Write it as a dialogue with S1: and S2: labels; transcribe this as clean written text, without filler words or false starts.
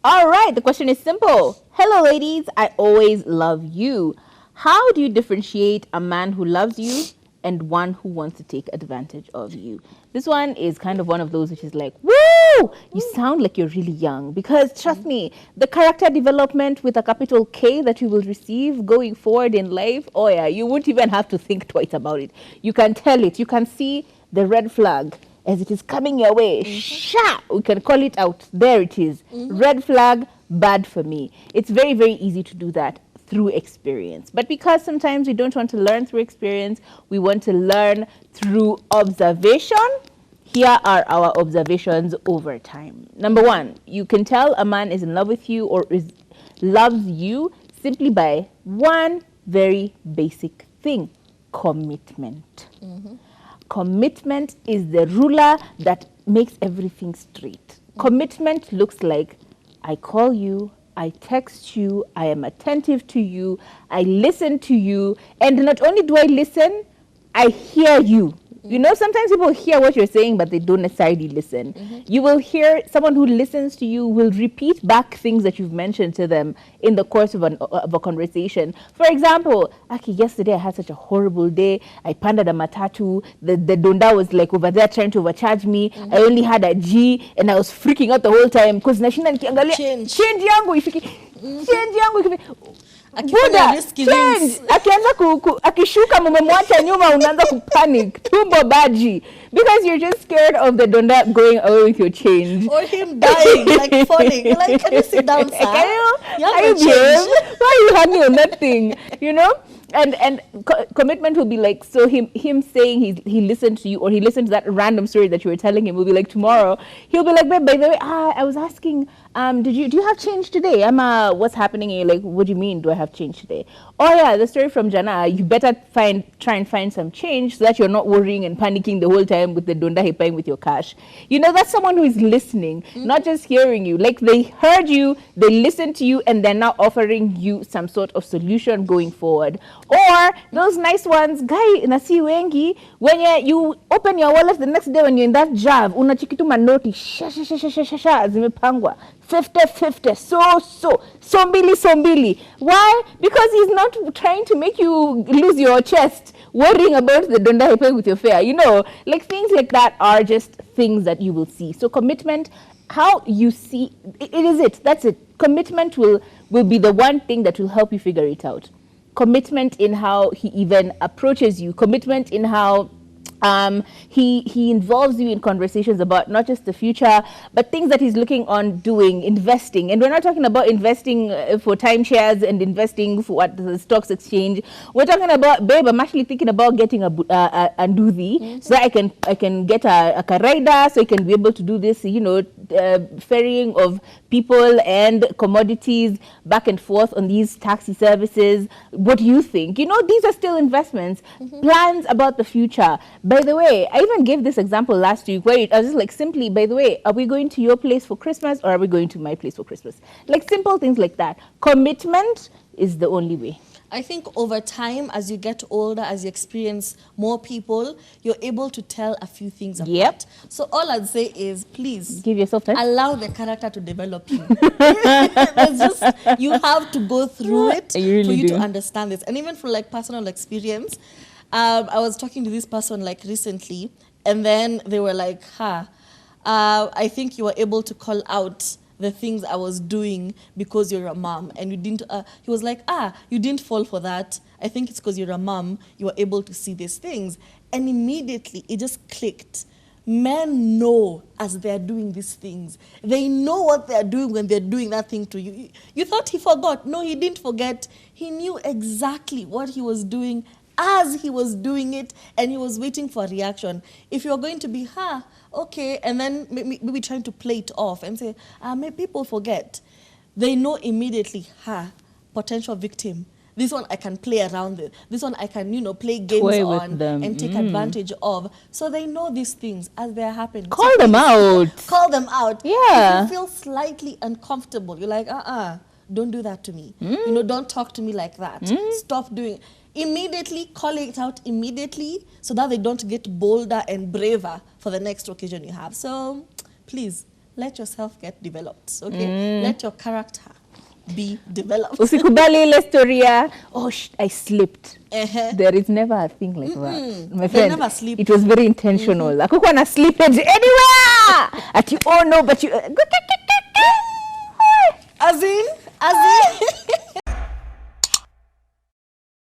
S1: All right, the question is simple. Hello, ladies. I always love you. How do you differentiate a man who loves you and one who wants to take advantage of you? This one is kind of one of those which is like, woo! You sound like you're really young because trust me, the character development with a capital K that you will receive going forward in life, oh yeah, you won't even have to think twice about it. You can tell it. You can see the red flag as it is coming your way. Sha! We can call it out. There it is. Red flag, bad for me. It's very, very easy to do that through experience. But because sometimes we don't want to learn through experience, we want to learn through observation. Here are our observations over time. Number one, you can tell a man is in love with you or loves you simply by one very basic thing: commitment. Commitment is the ruler that makes everything straight. Commitment looks like I call you, I text you, I am attentive to you, I listen to you, and not only do I listen, I hear you. You know, sometimes people hear what you're saying, but they don't necessarily listen. You will hear someone who listens to you will repeat back things that you've mentioned to them in the course of a conversation. For example, Aki, yesterday I had such a horrible day. I pandered a matatu. The donda was like over there trying to overcharge me. I only had a G and I was freaking out the whole time because nashinda nikiangalia change yangu ifiki. Change yangu ifiki. Buda, change. Akianza akishuka mumemwacha nyuma unaanza kupanic. Tumbo baji. Because you're just scared of the donda going away with your change.
S2: Or him dying, like falling. You're like, can you sit down, sir?
S1: Are you behave? Why are you hanging on that thing? You know? And commitment will be like, so him saying he listened to you, or he listened to that random story that you were telling him, will be like, tomorrow he'll be like, babe, by the way, I was asking, do you have change today? What's happening? And you're like, what do you mean, do I have change today? Oh yeah, the story from Jana, you better try and find some change so that you're not worrying and panicking the whole time with the donda hipang with your cash. You know, that's someone who is listening, not just hearing you. Like, they heard you, they listened to you, and they're now offering you some sort of solution going forward. Or those nice ones, guy, nasi wengi, when you open your wallet the next day when you're in that job, unachikitu manoti, zimepangwa, 50-50, sombili. Why? Because he's not trying to make you lose your chest, worrying about the donda he pay with your fare. You know, like things like that are just things that you will see. So commitment, how you see, it is it. That's it. Commitment will be the one thing that will help you figure it out. Commitment in how he even approaches you. Commitment in how he involves you in conversations about not just the future, but things that he's looking on doing, investing. And we're not talking about investing for timeshares and investing for what the stocks exchange. We're talking about, babe, I'm actually thinking about getting a nduthi, so that I can get a rider, so I can be able to do this, you know, ferrying of people and commodities back and forth on these taxi services. What do you think? You know, these are still investments, plans about the future. By the way, I even gave this example last week where I was just like, simply, by the way, are we going to your place for Christmas or are we going to my place for Christmas? Like simple things like that. Commitment is the only way.
S2: I think over time, as you get older, as you experience more people, you're able to tell a few things apart.
S1: Yep.
S2: So all I'd say is, please
S1: give yourself time.
S2: Allow the character to develop you. It's just, you have to go through it for you to understand this. And even from like personal experience, I was talking to this person like recently, and then they were like, I think you were able to call out the things I was doing because you're a mom, and you didn't, he was like, you didn't fall for that. I think it's because you're a mom, you were able to see these things. And immediately it just clicked. Men know as they're doing these things. They know what they're doing when they're doing that thing to you. You thought he forgot. No, he didn't forget. He knew exactly what he was doing as he was doing it, and he was waiting for a reaction. If you're going to be, okay, and then maybe trying to play it off and say, maybe people forget. They know immediately, potential victim. This one I can play around with. This one I can, play games on and take advantage of. So they know these things as they're happening.
S1: Call them out.
S2: Call them out.
S1: Yeah.
S2: If you feel slightly uncomfortable, you're like, don't do that to me. Don't talk to me like that. Stop doing it. Immediately, call it out immediately so that they don't get bolder and braver for the next occasion you have. So please, let yourself get developed, okay? Let your character be developed.
S1: Usikubali ile story ya, oh, I slipped. There is never a thing like that. My friend,
S2: never sleep.
S1: It was very intentional. Hakukuwa na slippage anywhere. At you, oh no, but you...